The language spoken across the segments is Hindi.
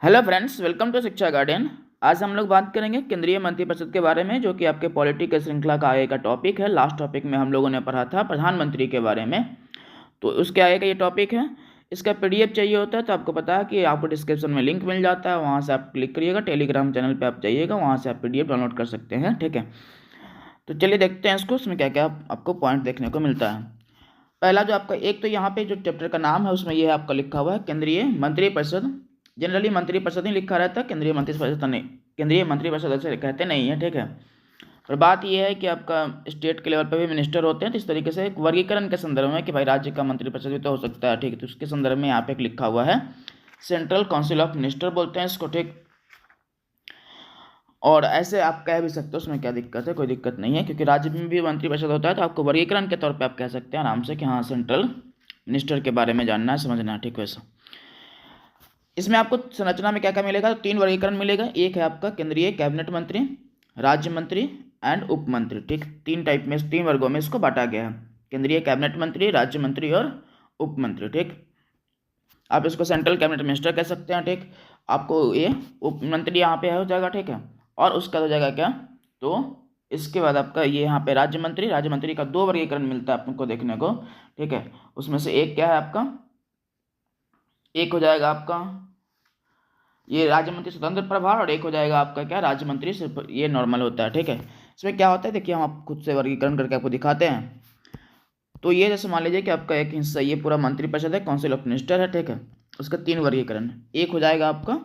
हेलो फ्रेंड्स, वेलकम टू शिक्षा गार्डन। आज हम लोग बात करेंगे केंद्रीय मंत्रिपरिषद के बारे में, जो कि आपके पॉलिटी के श्रृंखला का आगे का टॉपिक है। लास्ट टॉपिक में हम लोगों ने पढ़ा था प्रधानमंत्री के बारे में, तो उसके आगे का ये टॉपिक है। इसका पीडीएफ चाहिए होता है तो आपको पता है कि आपको डिस्क्रिप्शन में लिंक मिल जाता है, वहाँ से आप क्लिक करिएगा, टेलीग्राम चैनल पर आप जाइएगा, वहाँ से आप पीडीएफ डाउनलोड कर सकते हैं। ठीक है, तो चलिए देखते हैं इसको, उसमें क्या क्या आपको पॉइंट देखने को मिलता है। पहला जो आपका एक तो यहाँ पे जो चैप्टर का नाम है उसमें ये आपका लिखा हुआ है केंद्रीय मंत्रिपरिषद। जनरली मंत्रिपरिषद ही लिखा रहता है, केंद्रीय मंत्रिपरिषद नहीं, केंद्रीय मंत्रिपरिषद ऐसे कहते नहीं है। ठीक है, और बात यह है कि आपका स्टेट के लेवल पर भी मिनिस्टर होते हैं, तो इस तरीके से एक वर्गीकरण के संदर्भ में कि भाई राज्य का मंत्रिपरिषद भी तो हो सकता है। ठीक है, तो उसके संदर्भ में यहाँ पे एक लिखा हुआ है सेंट्रल काउंसिल ऑफ मिनिस्टर बोलते हैं इसको। ठीक, और ऐसे आप कह भी सकते हो, उसमें क्या दिक्कत है, कोई दिक्कत नहीं है, क्योंकि राज्य में भी मंत्रिपरिषद होता है, तो आपको वर्गीकरण के तौर पे आप कह सकते हैं आराम से कि हाँ सेंट्रल मिनिस्टर के बारे में जानना है, समझना है। ठीक, वैसा इसमें आपको संरचना में क्या क्या मिलेगा, तो 3 वर्गीकरण मिलेगा। एक है आपका केंद्रीय कैबिनेट मंत्री, राज्य मंत्री एंड उप मंत्री। ठीक, 3 टाइप में, 3 वर्गों में इसको बांटा गया है, केंद्रीय कैबिनेट मंत्री, राज्य मंत्री और उप मंत्री। ठीक, आप इसको सेंट्रल कैबिनेट मिनिस्टर कह सकते हैं। ठीक, आपको ये उप मंत्री यहाँ पे हो जाएगा। ठीक है, और उसका हो जाएगा क्या, तो इसके बाद आपका ये यहाँ पे राज्य मंत्री का 2 वर्गीकरण मिलता है आपको देखने को। ठीक है, उसमें से एक क्या है आपका, एक हो जाएगा आपका ये राज्य मंत्री स्वतंत्र प्रभार, और एक हो जाएगा आपका क्या, राज्य मंत्री सिर्फ ये नॉर्मल होता है। ठीक है, इसमें क्या होता है देखिए, हम आप खुद से वर्गीकरण करके आपको दिखाते हैं। तो ये जैसे मान लीजिए कि आपका एक हिस्सा ये पूरा मंत्रिपरिषद है, काउंसिल ऑफ मिनिस्टर है। ठीक है, उसका 3 वर्गीकरण, एक हो जाएगा आपका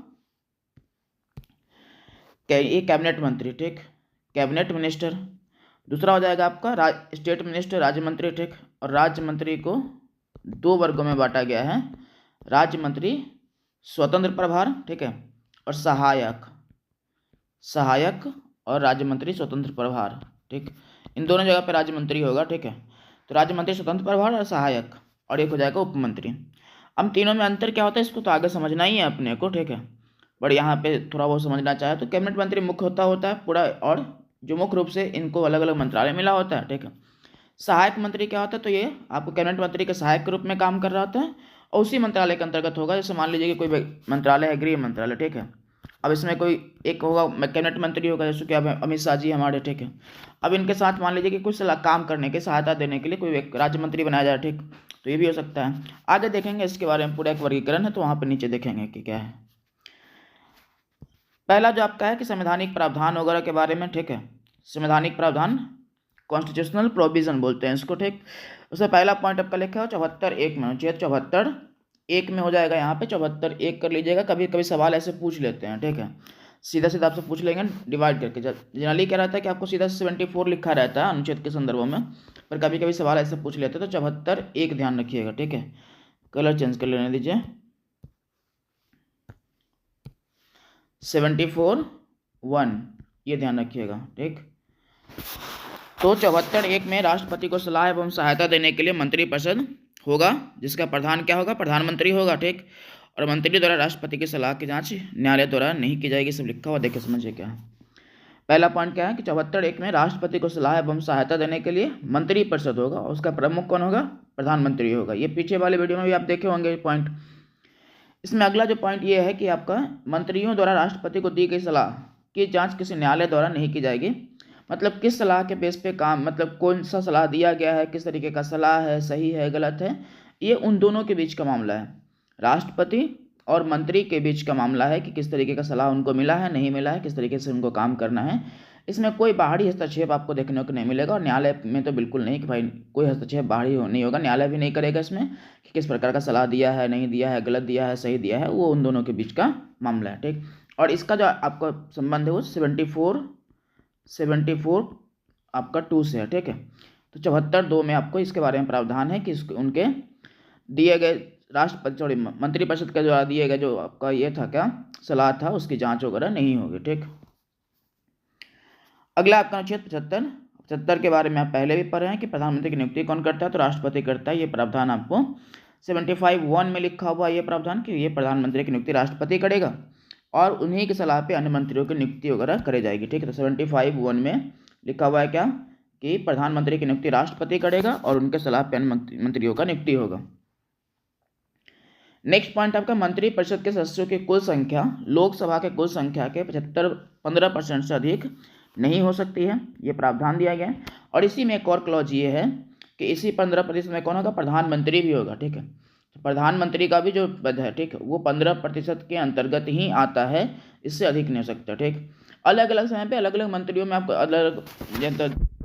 ये कैबिनेट मंत्री। ठीक, कैबिनेट मिनिस्टर। दूसरा हो जाएगा आपका स्टेट मिनिस्टर, राज्य मंत्री। ठीक, और राज्य मंत्री को 2 वर्गों में बांटा गया है, राज्य मंत्री स्वतंत्र प्रभार। ठीक है, और सहायक और राज्य मंत्री स्वतंत्र प्रभार। ठीक, इन दोनों जगह पे राज्य मंत्री होगा। ठीक है, तो राज्य मंत्री स्वतंत्र प्रभार और सहायक, और एक हो जाएगा उप मंत्री। अब तीनों में अंतर क्या होता है इसको तो आगे समझना ही है अपने को। ठीक है, बट यहाँ पे थोड़ा बहुत समझना चाहे तो कैबिनेट मंत्री मुख्य होता है पूरा, और जो मुख्य रूप से इनको अलग अलग मंत्रालय मिला होता है। ठीक है, सहायक मंत्री क्या होता है, तो ये आपको कैबिनेट मंत्री के सहायक के रूप में काम कर रहा होता है, और उसी मंत्रालय के अंतर्गत होगा। जैसे मान लीजिए कि कोई मंत्रालय है गृह मंत्रालय। ठीक है, अब इसमें कोई एक होगा कैबिनेट मंत्री होगा, जैसे कि अब अमित शाह जी हमारे। ठीक है, अब इनके साथ मान लीजिए कि कुछ काम करने की सहायता देने के लिए कोई एक राज्य मंत्री बनाया जाए। ठीक, तो ये भी हो सकता है। आगे देखेंगे इसके बारे में, पूरा एक वर्गीकरण है, तो वहाँ पर नीचे देखेंगे कि क्या है। पहला जो आपका है कि संवैधानिक प्रावधान वगैरह के बारे में। ठीक है, संवैधानिक प्रावधान, कॉन्स्टिट्यूशनल प्रोविजन बोलते हैं इसको। ठीक, उसमें पहला पॉइंट आपका लिखा है 74(1) में, 74(1) में हो जाएगा। यहाँ पे 74(1) कर लीजिएगा, कभी कभी सवाल ऐसे पूछ लेते हैं। ठीक है, सीधा सीधा आपसे पूछ लेंगे डिवाइड करके। जनरली क्या रहता है कि आपको सीधा 74 लिखा रहता है अनुच्छेद के संदर्भों में, पर कभी कभी सवाल ऐसे पूछ लेते हैं, तो 74(1) ध्यान रखिएगा। ठीक है, कलर चेंज कर लेने दीजिए, 74(1) ये ध्यान रखिएगा। ठीक, तो 74(1) में राष्ट्रपति को सलाह एवं सहायता देने के लिए मंत्रिपरिषद होगा, जिसका प्रधान क्या होगा, प्रधानमंत्री होगा। ठीक, और मंत्री द्वारा राष्ट्रपति की सलाह की जांच न्यायालय द्वारा नहीं की जाएगी, सब लिखा हुआ, देखिए समझिए क्या है। पहला पॉइंट क्या है कि 74(1) में राष्ट्रपति को सलाह एवं सहायता देने के लिए मंत्रिपरिषद होगा, और उसका प्रमुख कौन होगा, प्रधानमंत्री होगा। ये पीछे वाले वीडियो में भी आप देखे होंगे पॉइंट। इसमें अगला जो पॉइंट ये है कि आपका मंत्रियों द्वारा राष्ट्रपति को दी गई सलाह की जांच किसी न्यायालय द्वारा नहीं की जाएगी। मतलब किस सलाह के बेस पे काम, मतलब कौन सा सलाह दिया गया है, किस तरीके का सलाह है, सही है गलत है, ये उन दोनों के बीच का मामला है। राष्ट्रपति और मंत्री के बीच का मामला है कि किस तरीके का सलाह उनको मिला है, नहीं मिला है, किस तरीके से उनको काम करना है। इसमें कोई बाहरी हस्तक्षेप आपको देखने को नहीं मिलेगा, और न्यायालय में तो बिल्कुल नहीं कि भाई कोई हस्तक्षेप बाहरी नहीं होगा, न्यायालय भी नहीं करेगा इसमें कि किस प्रकार का सलाह दिया है, नहीं दिया है, गलत दिया है, सही दिया है, वो उन दोनों के बीच का मामला है। ठीक, और इसका जो आपका संबंध है वो 74 आपका 2 से है। ठीक है, तो 74(2) में आपको इसके बारे में प्रावधान है कि उनके दिए गए राष्ट्रपति मंत्रिपरिषद के द्वारा दिए गए जो आपका ये था क्या सलाह था, उसकी जांच वगैरह नहीं होगी। ठीक, अगला आपका अनुच्छेद 75 के बारे में आप पहले भी पढ़े हैं कि प्रधानमंत्री की नियुक्ति कौन करता है, तो राष्ट्रपति करता है। ये प्रावधान आपको 75(1) में लिखा हुआ ये प्रावधान कि ये प्रधानमंत्री की नियुक्ति राष्ट्रपति करेगा, और उन्हीं की सलाह पे अन्य मंत्रियों की नियुक्ति वगैरह करे जाएगी। ठीक है, तो 75(1) में लिखा हुआ है क्या कि प्रधानमंत्री की नियुक्ति राष्ट्रपति करेगा, और उनके सलाह पे अन्य मंत्रियों का नियुक्ति होगा। नेक्स्ट पॉइंट आपका मंत्री परिषद के सदस्यों की कुल संख्या लोकसभा के कुल संख्या के 15% से अधिक नहीं हो सकती है, ये प्रावधान दिया गया है। और इसी में एक और क्लॉज ये है कि इसी 15% में कौन होगा, प्रधानमंत्री भी होगा, ठीक है। तो प्रधानमंत्री का भी जो पद है, ठीक है, वो 15% के अंतर्गत ही आता है, इससे अधिक नहीं हो सकता, ठीक। अलग अलग समय पे अलग अलग मंत्रियों में आपको अलग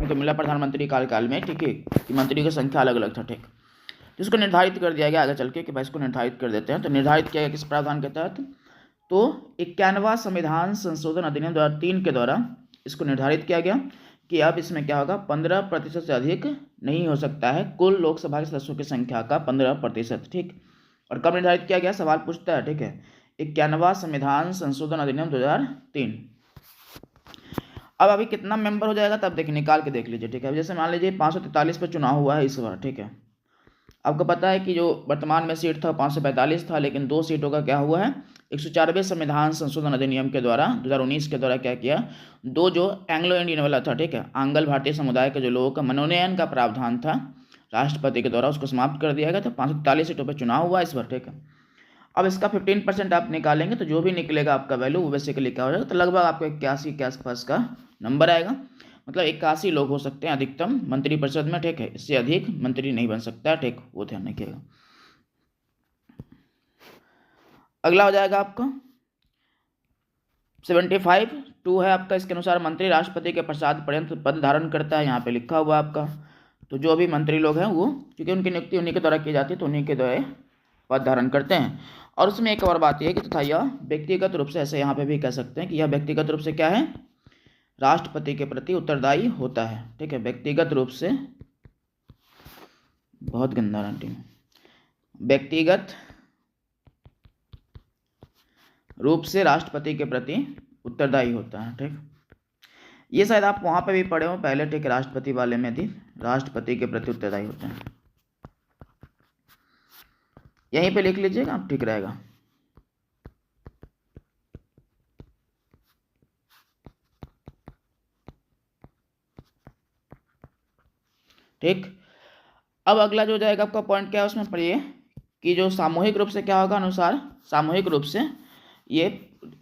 तो मिला प्रधानमंत्री कार्यकाल में, ठीक है, कि मंत्री की संख्या अलग अलग था, ठीक। जिसको निर्धारित कर दिया गया आगे चल के कि भाई इसको निर्धारित कर देते हैं। तो निर्धारित किया गया किस प्रावधान के तहत, तो 51वां संविधान संशोधन अधिनियम 2003 के द्वारा इसको निर्धारित किया गया कि अब इसमें क्या होगा, 15% से अधिक नहीं हो सकता है कुल लोकसभा के सदस्यों की संख्या का 15%, ठीक। और कब निर्धारित किया गया, सवाल पूछता है, ठीक है। 51वां संविधान संशोधन अधिनियम 2003। अब अभी कितना मेंबर हो जाएगा तब देखिए, निकाल के देख लीजिए, ठीक है। जैसे मान लीजिए 543 पर चुनाव हुआ है इस बार, ठीक है। आपको पता है कि जो वर्तमान में सीट था 545 था, लेकिन 2 सीटों का क्या हुआ है, 104वें संविधान संशोधन अधिनियम के द्वारा 2019 के द्वारा क्या किया, 2 जो एंग्लो इंडियन वाला था, ठीक है, आंग्ल भारतीय समुदाय के जो लोगों का मनोनयन का प्रावधान था राष्ट्रपति के द्वारा, उसको समाप्त कर दिया गया। तो 543 सीटों पर चुनाव हुआ इस बार, ठीक है। अब इसका 15% आप निकालेंगे तो जो भी निकलेगा आपका वैल्यू वो बेसिकली क्या हो जाएगा, तो लगभग आपको 81 के आसपास का नंबर आएगा। मतलब 81 लोग हो सकते हैं अधिकतम मंत्री परिषद में, ठीक है। इससे अधिक मंत्री नहीं बन सकता, ठीक, वो ध्यान रखिएगा। अगला हो जाएगा आपका 75(2) है आपका। इसके अनुसार मंत्री राष्ट्रपति के प्रसाद पर्यंत पद धारण करता है, यहाँ पे लिखा हुआ आपका। तो जो भी मंत्री लोग हैं वो, क्योंकि उनकी नियुक्ति उन्हीं के द्वारा की जाती है, तो उन्हीं के द्वारा पद धारण करते हैं। और उसमें एक और बात यह है कि तथा यह व्यक्तिगत रूप से, ऐसे यहाँ पे भी कह सकते हैं कि यह व्यक्तिगत रूप से क्या है, राष्ट्रपति के प्रति उत्तरदायी होता है, ठीक है। व्यक्तिगत रूप से, बहुत गंदा राइटिंग, व्यक्तिगत रूप से राष्ट्रपति के प्रति उत्तरदायी होता है, ठीक। ये शायद आप वहां पे भी पढ़े हो पहले, ठीक, राष्ट्रपति वाले में थी, राष्ट्रपति के प्रति उत्तरदायी होता है, यहीं पे लिख लीजिएगा आप, ठीक रहेगा। ठीक। अब अगला जो जाएगा आपका पॉइंट क्या है, उसमें पढ़िए कि जो सामूहिक रूप से क्या होगा, अनुसार सामूहिक रूप से ये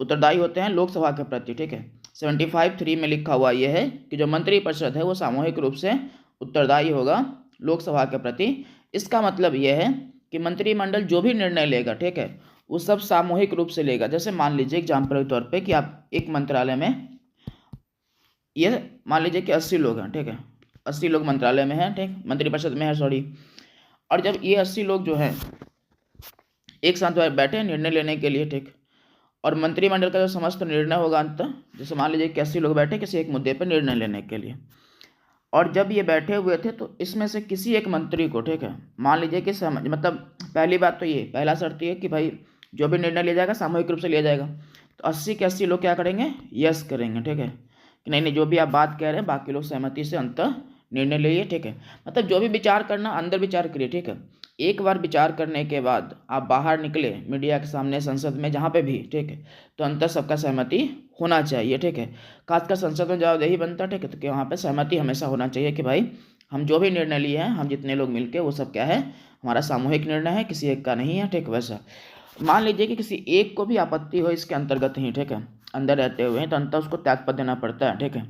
उत्तरदायी होते हैं लोकसभा के प्रति, ठीक है। 75(3) में लिखा हुआ ये है कि जो मंत्री परिषद है वो सामूहिक रूप से उत्तरदायी होगा लोकसभा के प्रति। इसका मतलब ये है कि मंत्रिमंडल जो भी निर्णय लेगा, ठीक है, वो सब सामूहिक रूप से लेगा। जैसे मान लीजिए एग्जाम्पल के तौर पे कि आप एक मंत्रालय में, ये मान लीजिए कि 80 लोग हैं, ठीक है, 80 लोग मंत्रालय में हैं, ठीक, मंत्रिपरिषद में है, सॉरी। और जब ये 80 लोग जो हैं एक साथ बैठे निर्णय लेने के लिए, ठीक, और मंत्रिमंडल का जो समस्त निर्णय होगा अंत, जैसे मान लीजिए कि 80 लोग बैठे किसी एक मुद्दे पर निर्णय लेने के लिए, और जब ये बैठे हुए थे तो इसमें से किसी एक मंत्री को, ठीक है, मान लीजिए कि मतलब पहली बात तो ये, पहला शर्त ये कि भाई जो भी निर्णय लिया जाएगा सामूहिक रूप से लिया जाएगा। तो 80 के 80 लोग क्या करेंगे, यस करेंगे, ठीक है, कि नहीं जो भी आप बात कह रहे हैं बाकी लोग सहमति से अंत निर्णय लिए, ठीक है। मतलब जो भी विचार करना अंदर विचार करिए, ठीक है। एक बार विचार करने के बाद आप बाहर निकले मीडिया के सामने, संसद में, जहाँ पे भी, ठीक है, तो अंतर सबका सहमति होना चाहिए, ठीक है। खासकर संसद में जवाबदेही बनता है, ठीक है, तो वहाँ पे सहमति हमेशा होना चाहिए कि भाई हम जो भी निर्णय लिए हैं, हम जितने लोग मिलके, वो सब क्या है, हमारा सामूहिक निर्णय है, किसी एक का नहीं है, ठीक। वैसा मान लीजिए कि किसी एक को भी आपत्ति हो इसके अंतर्गत ही, ठीक है, अंदर रहते हुए, तो अंतर उसको त्यागपत्र देना पड़ता है, ठीक है।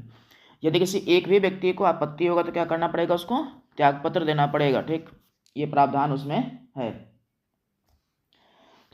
यदि किसी एक भी व्यक्ति को आपत्ति होगा तो क्या करना पड़ेगा, उसको त्यागपत्र देना पड़ेगा, ठीक। ये प्रावधान उसमें है।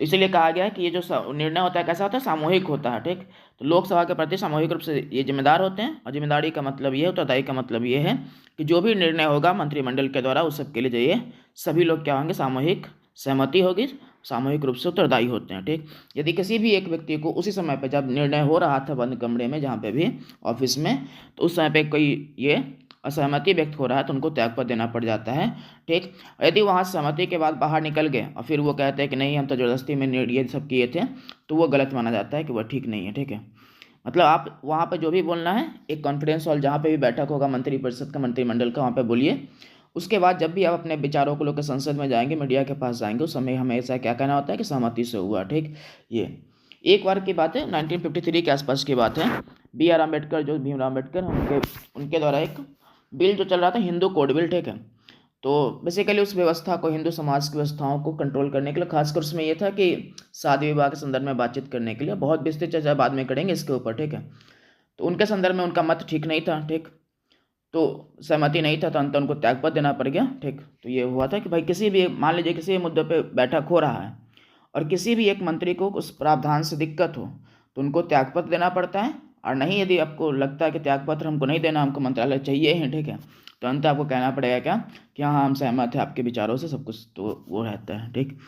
तो इसीलिए कहा गया है कि ये जो निर्णय होता है कैसा होता है, सामूहिक होता है, ठीक। तो लोकसभा के प्रति सामूहिक रूप से ये जिम्मेदार होते हैं। और जिम्मेदारी का मतलब ये, उत्तरदायी का मतलब ये है कि जो भी निर्णय होगा मंत्रिमंडल के द्वारा, उस सब के लिए जाइए सभी लोग क्या होंगे, सामूहिक सहमति होगी, सामूहिक रूप से उत्तरदायी होते हैं, ठीक। यदि किसी भी एक व्यक्ति को उसी समय पर, जब निर्णय हो रहा था बंद कमरे में, जहाँ पे भी ऑफिस में, तो उस समय पे कोई ये असहमति व्यक्त हो रहा है तो उनको त्यागपत्र देना पड़ जाता है, ठीक। यदि वहाँ सहमति के बाद बाहर निकल गए और फिर वो कहते हैं कि नहीं हम तो ज़बरदस्ती में ये सब किए थे, तो वो गलत माना जाता है कि वह ठीक नहीं है, ठीक है। मतलब आप वहाँ पर जो भी बोलना है, एक कॉन्फ्रेंस हॉल जहाँ पे भी बैठक होगा मंत्रिपरिषद का, मंत्रिमंडल का, वहाँ पे बोलिए। उसके बाद जब भी आप अपने विचारों को लेकर संसद में जाएंगे, मीडिया के पास जाएंगे, उस समय हमेशा क्या कहना होता है कि सहमति से हुआ, ठीक। ये एक बार की बात है, 1953 के आसपास की बात है। BR अम्बेडकर, जो भीमराव अम्बेडकर, उनके द्वारा एक बिल जो चल रहा था, हिंदू कोड बिल, ठीक है। तो बेसिकली उस व्यवस्था को, हिंदू समाज की व्यवस्थाओं को कंट्रोल करने के लिए, खासकर उसमें यह था कि शादी विवाह के संदर्भ में बातचीत करने के लिए, बहुत विस्तृत चर्चा बाद में करेंगे इसके ऊपर, ठीक है। तो उनके संदर्भ में उनका मत ठीक नहीं था, ठीक, तो सहमति नहीं था, तो अंत उनको त्यागपत्र देना पड़ गया, ठीक। तो ये हुआ था कि भाई किसी भी, मान लीजिए किसी भी मुद्दे पे बैठक हो रहा है और किसी भी एक मंत्री को उस प्रावधान से दिक्कत हो तो उनको त्यागपत्र देना पड़ता है, और नहीं यदि आपको लगता है कि त्यागपत्र हमको नहीं देना, हमको मंत्रालय चाहिए ही, ठीक है, तो अंत आपको कहना पड़ेगा क्या कि हाँ हम सहमत है आपके विचारों से, सब कुछ, तो वो रहता है, ठीक।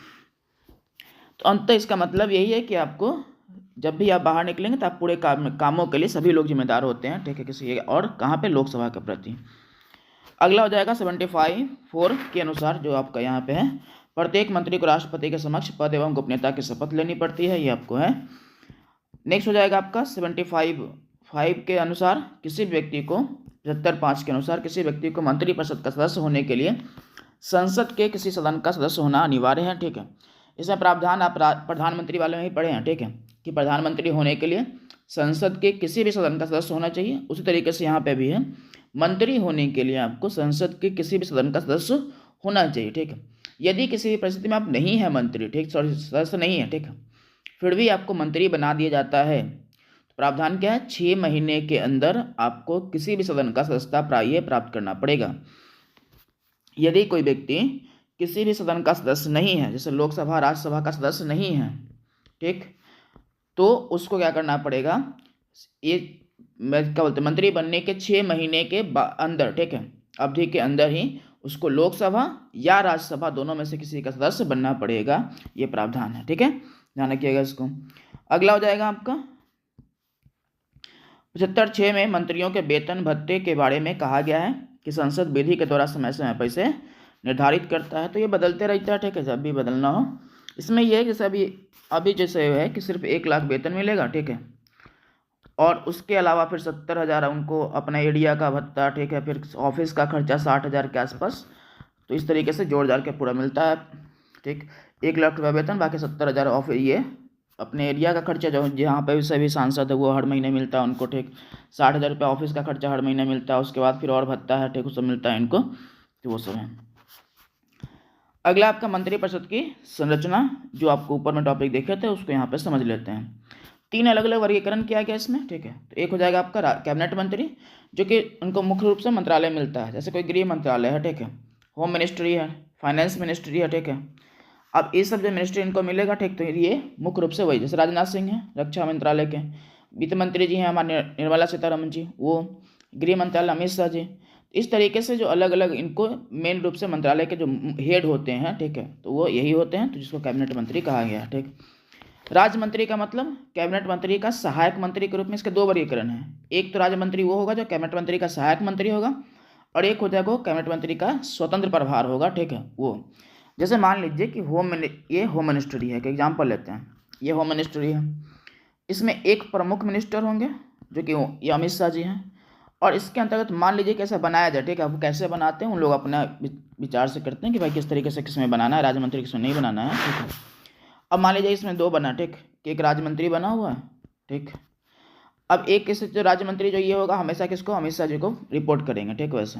तो अंत इसका मतलब यही है कि आपको जब भी आप बाहर निकलेंगे तो आप पूरे कामों के लिए सभी लोग जिम्मेदार होते हैं, ठीक है, किसी, और कहाँ पे, लोकसभा के प्रति। अगला हो जाएगा 75(4) के अनुसार, जो आपका यहाँ पे है, प्रत्येक मंत्री को राष्ट्रपति के समक्ष पद एवं गोपनीयता की शपथ लेनी पड़ती है, ये आपको है। नेक्स्ट हो जाएगा आपका 75(5) के अनुसार, किसी व्यक्ति को, 75(5) के अनुसार किसी व्यक्ति को मंत्रिपरिषद का सदस्य होने के लिए संसद के किसी सदन का सदस्य होना अनिवार्य है, ठीक है। इसमें प्रावधान आप प्रधानमंत्री वाले में ही पढ़े हैं, ठीक है, कि प्रधानमंत्री होने के लिए संसद के किसी भी सदन का सदस्य होना चाहिए। उसी तरीके से यहाँ पे भी है, मंत्री होने के लिए आपको संसद के किसी भी सदन का सदस्य होना चाहिए, ठीक है। यदि किसी भी परिस्थिति में आप नहीं है मंत्री, ठीक, सॉरी सदस्य नहीं है, ठीक है, फिर भी आपको मंत्री बना दिया जाता है, तो प्रावधान क्या है, 6 महीने के अंदर आपको किसी भी सदन का सदस्यता प्राप्त करना पड़ेगा। यदि कोई व्यक्ति किसी भी सदन का सदस्य नहीं है, जैसे लोकसभा राज्यसभा का सदस्य नहीं है, ठीक, तो उसको क्या करना पड़ेगा, ये क्या बोलते हैं, मंत्री बनने के 6 महीने के अंदर, ठीक है, अवधि के अंदर ही उसको लोकसभा या राज्यसभा दोनों में से किसी का सदस्य बनना पड़ेगा, ये प्रावधान है, ठीक है, ध्यान रखिएगा इसको। अगला हो जाएगा आपका 75(6) में मंत्रियों के वेतन भत्ते के बारे में कहा गया है कि संसद विधि के द्वारा समय समय पर इसे निर्धारित करता है। तो ये बदलते रहता है, ठीक है, जब भी बदलना हो। इसमें यह है जैसे अभी जैसे है कि सिर्फ 1 लाख वेतन मिलेगा, ठीक है, और उसके अलावा फिर 70,000 उनको अपना एरिया का भत्ता, ठीक है, फिर ऑफिस का खर्चा 60,000 के आसपास, तो इस तरीके से जोड़ जाड़ के पूरा मिलता है, ठीक। 1 लाख रुपये वेतन, बाकी 70,000 ऑफ ये अपने एरिया का खर्चा, जो जहाँ पे भी सभी सांसद है वो हर महीने मिलता है उनको, ठीक। 60,000 रुपये ऑफिस का खर्चा हर महीने मिलता है, उसके बाद फिर और भत्ता है, ठीक, वो सब मिलता है इनको, तो वो सब है। अगला आपका मंत्रिपरिषद की संरचना, जो आपको ऊपर में टॉपिक देखे थे उसको यहाँ पे समझ लेते हैं। 3 अलग अलग वर्गीकरण किया गया इसमें, ठीक है। तो एक हो जाएगा आपका कैबिनेट मंत्री, जो कि उनको मुख्य रूप से मंत्रालय मिलता है, जैसे कोई गृह मंत्रालय है, ठीक है, होम मिनिस्ट्री है, फाइनेंस मिनिस्ट्री है, ठीक है। अब ये सब जो मिनिस्ट्री इनको मिलेगा, ठीक, तो ये मुख्य रूप से वही, जैसे राजनाथ सिंह है रक्षा मंत्रालय के, वित्त मंत्री जी हैं हमारे निर्मला सीतारमण जी, वो गृह मंत्रालय अमित शाह जी। इस तरीके से जो अलग अलग इनको मेन रूप से मंत्रालय के जो हेड होते हैं, ठीक है, तो वो यही होते हैं, तो जिसको कैबिनेट मंत्री कहा गया है, ठीक। राज्य मंत्री का मतलब कैबिनेट मंत्री का सहायक मंत्री के रूप में इसके 2 वर्गीकरण हैं। एक तो राज्य मंत्री वो होगा जो कैबिनेट मंत्री का सहायक मंत्री होगा, और एक हो जाएगा कैबिनेट मंत्री का स्वतंत्र प्रभार होगा, ठीक है। वो जैसे मान लीजिए कि ये होम मिनिस्ट्री है, एक एग्जाम्पल लेते हैं, ये होम मिनिस्ट्री है, इसमें एक प्रमुख मिनिस्टर होंगे जो कि ये अमित शाह जी हैं, और इसके अंतर्गत मान लीजिए कैसे बनाया जाए, ठीक है, वो कैसे बनाते हैं उन लोग अपना विचार से करते हैं कि भाई किस तरीके से किसमें बनाना है, राज्य मंत्री किसमें नहीं बनाना है, ठीक है। अब मान लीजिए इसमें 2 बना, ठीक, कि एक राज्य मंत्री बना हुआ है, ठीक। अब एक किसी जो राज्य मंत्री जो ये होगा हमेशा किसको, अमित शाह जी को रिपोर्ट करेंगे, ठीक। वैसे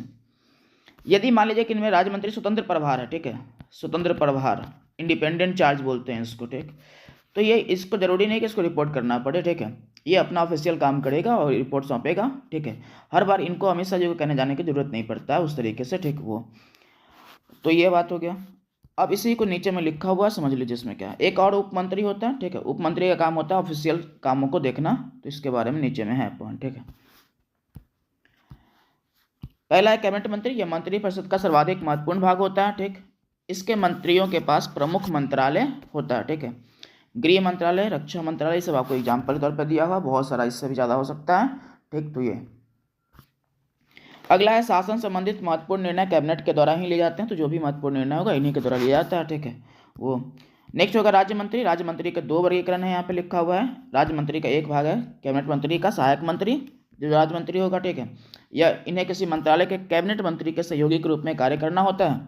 यदि मान लीजिए कि इनमें राज्य मंत्री स्वतंत्र प्रभार है, ठीक है, स्वतंत्र प्रभार, इंडिपेंडेंट चार्ज बोलते हैं इसको, ठीक, तो ये इसको जरूरी नहीं कि इसको रिपोर्ट करना पड़े, ठीक है, ये अपना ऑफिशियल काम करेगा और रिपोर्ट सौंपेगा, ठीक है। हर बार इनको अमित शाह जी को कहने जाने की जरूरत नहीं पड़ता है उस तरीके से, ठीक। वो तो ये बात हो गया। अब इसी को नीचे में लिखा हुआ समझ लीजिए इसमें क्या है। एक और उप मंत्री होता है, ठीक है, उप मंत्री का काम होता है ऑफिशियल कामों को देखना, तो इसके बारे में नीचे में है पॉइंट, ठीक है। पहला है कैबिनेट मंत्री, यह मंत्रिपरिषद का सर्वाधिक महत्वपूर्ण भाग होता है, ठीक। इसके मंत्रियों के पास प्रमुख मंत्रालय होता है, ठीक है, गृह मंत्रालय, रक्षा मंत्रालय, सब आपको एग्जाम्पल के तौर पर दिया हुआ, बहुत सारा इससे भी ज़्यादा हो सकता है, ठीक। तो ये अगला है शासन संबंधित महत्वपूर्ण निर्णय कैबिनेट के द्वारा ही लिए जाते हैं, तो जो भी महत्वपूर्ण निर्णय होगा इन्हीं के द्वारा लिया जाता है, ठीक है। वो नेक्स्ट होगा राज्य मंत्री। राज्य मंत्री के 2 वर्गीकरण है यहाँ पे लिखा हुआ है। राज्य मंत्री का एक भाग है कैबिनेट मंत्री का सहायक मंत्री, जो राज्य मंत्री होगा, ठीक है, या इन्हें किसी मंत्रालय के कैबिनेट मंत्री के सहयोगी के रूप में कार्य करना होता है।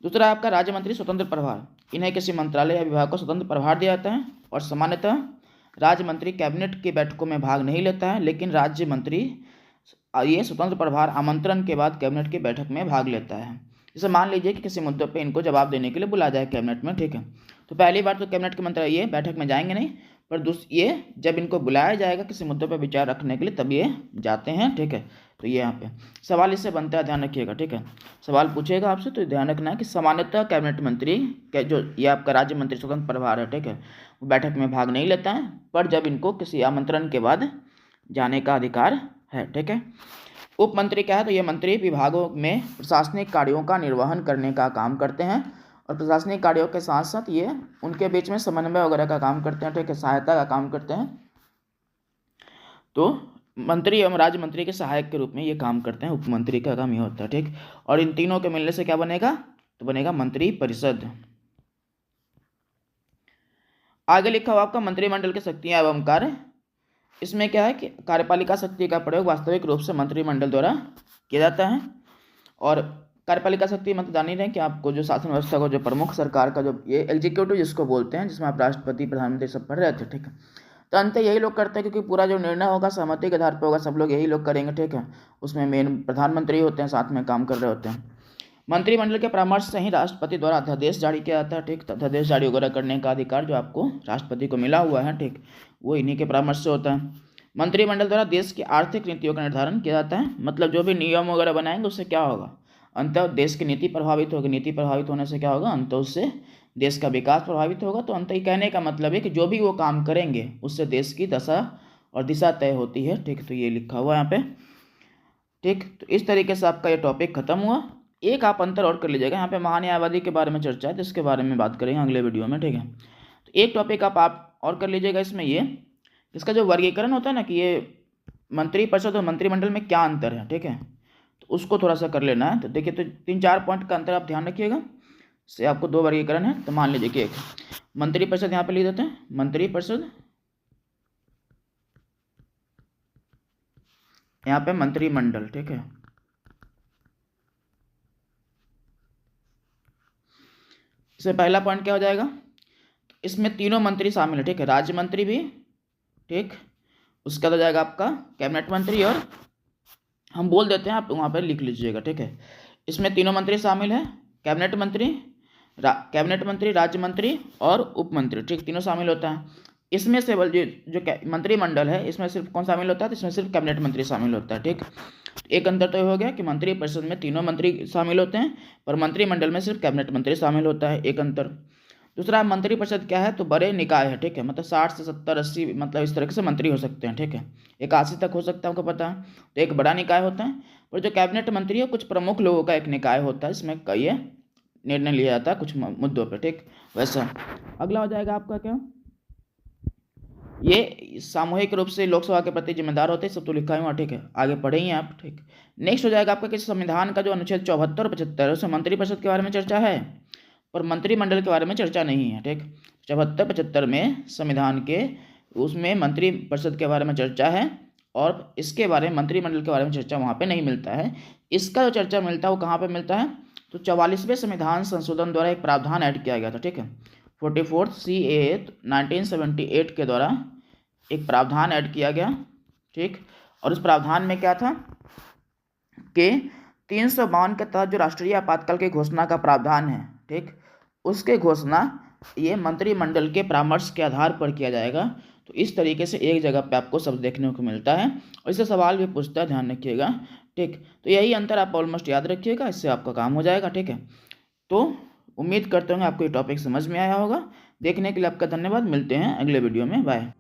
दूसरा आपका राज्य मंत्री स्वतंत्र प्रभार, इन्हें किसी मंत्रालय या विभाग को स्वतंत्र प्रभार दिया जाता है, और सामान्यतः राज्य मंत्री कैबिनेट की बैठकों में भाग नहीं लेता है, लेकिन राज्य मंत्री ये स्वतंत्र प्रभार आमंत्रण के बाद कैबिनेट की बैठक में भाग लेता है। जैसे मान लीजिए कि किसी मुद्दों पे इनको जवाब देने के लिए बुलाया जाए कैबिनेट में, ठीक है। तो पहली बार तो कैबिनेट के मंत्री ये बैठक में जाएंगे नहीं, पर ये जब इनको बुलाया जाएगा किसी मुद्दे पर विचार रखने के लिए तब ये जाते हैं, ठीक है। तो ये यहाँ पे सवाल इससे बनता है, ध्यान रखिएगा, ठीक है। सवाल पूछेगा आपसे तो ध्यान रखना है कि सामान्यतः कैबिनेट मंत्री के जो ये आपका राज्य मंत्री स्वतंत्र प्रभार है, ठीक है, वो बैठक में भाग नहीं लेता है, पर जब इनको किसी आमंत्रण के बाद जाने का अधिकार है, ठीक है। उप मंत्री क्या है, तो ये मंत्री विभागों में प्रशासनिक कार्यों का निर्वहन करने का काम करते हैं और प्रशासनिक कार्यों के साथ साथ ये उनके बीच में समन्वय वगैरह का काम करते हैं, ठीक है, सहायता का काम करते हैं। तो मंत्री एवं राज्य मंत्री के सहायक के रूप में ये काम करते हैं, उप मंत्री का काम ये होता है, ठीक। और इन तीनों के मिलने से क्या बनेगा, तो बनेगा मंत्री परिषद। आगे लिखा हुआ आपका मंत्रिमंडल की शक्तियां एवं कार्य। इसमें क्या है कि कार्यपालिका शक्ति का प्रयोग वास्तविक रूप से मंत्रिमंडल द्वारा किया जाता है। और कार्यपालिका शक्ति मतलब जान ही रहे हैं कि आपको जो शासन व्यवस्था को जो प्रमुख सरकार का जो ये एग्जीक्यूटिव जिसको बोलते हैं, जिसमें आप राष्ट्रपति प्रधानमंत्री सब पढ़ रहे थे, ठीक है। तो अंत यही लोग करते हैं क्योंकि पूरा जो निर्णय होगा सहमति के आधार पर होगा, सब लोग यही लोग करेंगे, ठीक है। उसमें मेन प्रधानमंत्री होते हैं, साथ में काम कर रहे होते हैं। मंत्रिमंडल के परामर्श से ही राष्ट्रपति द्वारा अध्यादेश जारी किया जाता है, ठीक। अध्यादेश जारी वगैरह करने का अधिकार जो आपको राष्ट्रपति को मिला हुआ है, ठीक, वो इन्हीं के परामर्श से होता है। मंत्रिमंडल द्वारा देश की आर्थिक नीतियों का निर्धारण किया जाता है, मतलब जो भी नियम वगैरह बनाएंगे उससे क्या होगा, अंततः देश की नीति प्रभावित होगी। नीति प्रभावित होने से क्या होगा, अंततः उससे देश का विकास प्रभावित होगा। तो अंततः कहने का मतलब है कि जो भी वो काम करेंगे उससे देश की दशा और दिशा तय होती है, ठीक। तो ये लिखा हुआ है यहाँ पे, ठीक। तो इस तरीके से आपका ये टॉपिक खत्म हुआ। एक आप अंतर और कर लीजिएगा, यहाँ पे महान्यायवादी के बारे में चर्चा है तो इसके बारे में बात करेंगे अगले वीडियो में, ठीक है। तो एक टॉपिक आप और कर लीजिएगा इसमें, ये इसका जो वर्गीकरण होता है ना कि ये मंत्रिपरिषद और मंत्रिमंडल में क्या अंतर है, ठीक है, तो उसको थोड़ा सा कर लेना है। तो देखिए, तो 3-4 पॉइंट का अंतर आप ध्यान रखिएगा। से आपको 2 वर्गीकरण है। तो मान लीजिए कि एक मंत्रिपरिषद यहाँ पे लिख देते हैं, मंत्रिपरिषद, यहाँ पे मंत्रिमंडल, ठीक है। इसमें पहला पॉइंट क्या हो जाएगा, इसमें तीनों मंत्री शामिल है, ठीक है, राज्य मंत्री भी, ठीक। उसका हो जाएगा आपका कैबिनेट मंत्री, और हम बोल देते हैं, आप वहाँ पे लिख लीजिएगा, ठीक है। इसमें तीनों मंत्री शामिल है, कैबिनेट मंत्री, राज्य मंत्री और उप मंत्री, ठीक, तीनों शामिल होता है। इसमें से जो मंत्रिमंडल है इसमें सिर्फ कौन शामिल होता है, तो इसमें सिर्फ कैबिनेट मंत्री शामिल होता है, ठीक। एक अंतर तो हो गया कि मंत्रिपरिषद में तीनों मंत्री शामिल होते हैं, पर मंत्रिमंडल में सिर्फ कैबिनेट मंत्री शामिल होता है, एक अंतर। दूसरा, मंत्रिपरिषद क्या है, तो बड़े निकाय है, ठीक है, मतलब 60 से 70 80 मतलब इस तरह से मंत्री हो सकते हैं, ठीक है, 81 तक हो सकता है, आपको पता है। तो एक बड़ा निकाय होता है, और जो कैबिनेट मंत्री है कुछ प्रमुख लोगों का एक निकाय होता है, इसमें कई निर्णय लिया जाता है कुछ मुद्दों पर, ठीक। वैसा अगला हो जाएगा आपका क्या, ये सामूहिक रूप से लोकसभा के प्रति जिम्मेदार होते हैं, सब तो लिखा हुआ, ठीक है, आगे पढ़ेंगे आप, ठीक। नेक्स्ट हो जाएगा आपका कि संविधान का जो अनुच्छेद 74 और 75 उसमें मंत्रिपरिषद के बारे में चर्चा है और मंत्रिमंडल के बारे में चर्चा नहीं है, ठीक। 74-75 में संविधान के उसमें मंत्रिपरिषद के बारे में चर्चा है और इसके बारे में मंत्रिमंडल के बारे में चर्चा वहाँ पे नहीं मिलता है। इसका जो चर्चा मिलता है वो कहाँ पे मिलता है, तो 44वें संविधान संशोधन द्वारा एक प्रावधान ऐड किया गया था, ठीक है, 44th CAA 1978 के द्वारा एक प्रावधान ऐड किया गया, ठीक। और उस प्रावधान में क्या था कि 352 के तहत जो राष्ट्रीय आपातकाल की घोषणा का प्रावधान है, ठीक, उसके घोषणा ये मंत्रिमंडल के परामर्श के आधार पर किया जाएगा। तो इस तरीके से एक जगह पे आपको शब्द देखने को मिलता है और इससे सवाल भी पूछता है, ध्यान रखिएगा, ठीक। तो यही अंतर आप ऑलमोस्ट याद रखिएगा, इससे आपका काम हो जाएगा, ठीक है। तो उम्मीद करते होंगे आपको ये टॉपिक समझ में आया होगा। देखने के लिए आपका धन्यवाद, मिलते हैं अगले वीडियो में, बाय।